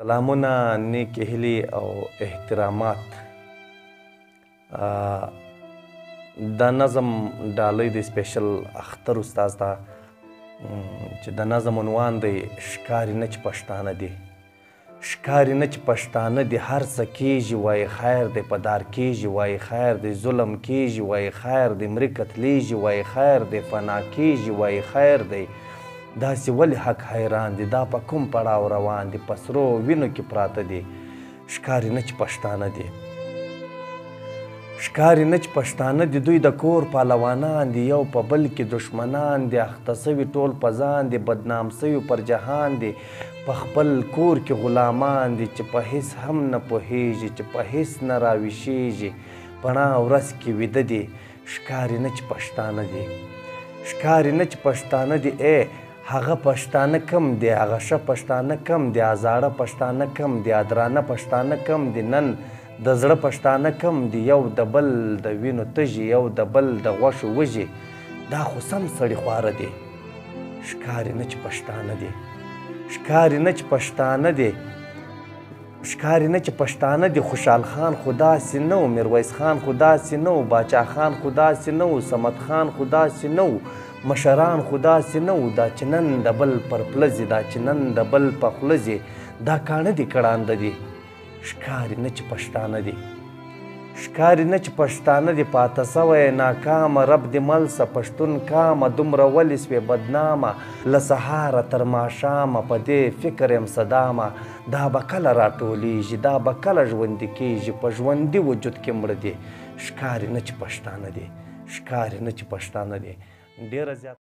سلامونه، نیکې هیلې او احترامات. دا نظم ډالۍ دی سپیشل اختر استاز ته چې د نظم عنوان دی ښکاري نه چې پښتانه دي. ښکاري نه چې پښتانه دي، هر څه کیږي وایي خیر دی، په دار کیږي وایي خیر دی، ظلم کیږي وایي خیر دی، مري قتلیږي وایي خیر دی، فنا کیږي وایي خیر دی. داسې ولې حق حیران دي، دا په کوم پړاو روان دي، په سرو وینو کې پراته دي. ښکاري نه چې پښتانه دي، ښکاري نه چې پښتانه دي. دوی د کور پهلوانان دي، یو په بل کې دښمنان دي، اخته سوي ټول په ځان دي، بدنام سوي پر جهان دي، په خپل کور کې غلامان دي چې په هیڅ هم نه پوهیږي، چې په هیڅ نه راویښیږي، پڼا ورځ کې ویده دي. ښکاري نه چې پښتانه دي، ښکاري نه چې پښتانه دي. هغه پښتانه کم دی، هغه ښه پښتانه کم دی، زاړه پښتانه کم دی، درانه پښتانه کم دی، نن د زړه پښتانه کم دي. یو د بل د وینو تږي، یو د بل د غوښو وږي، دا خو سم سړي خواره دي. ښکاري نه چې پښتانه دي، ښکاري نه چې پښتانه دي، ښکاري نه چې پښتانه دي. خوشحال خان خو داسې نه و، میرویس خان خو داسې نه و، باچا خان خو داسې نه و، صمد خان خو داسې نه و، مشران خو داسې نه و. دا چې نن د بل پر پله ځي، دا چې نن د بل په خوله ځي، دا کاڼه دي کړانده دي. ښکاري نه چې پښتانه دي، ښکاري نه چې پښتانه دي. پاته سوی ناکامه رب دې مل سه پښتون کامه، دومره ولې سوې بدنامه له سهاره تر ماښامه، په دې فکر یم صدامه. دا به کله راټولیږي، دا به کله ژوندي کیږي، په ژوندي وجود کې مړه دي. ښکاري نه چې پښتانه دي، ښکاري نه چې پښتانه دي. ډېره زیاته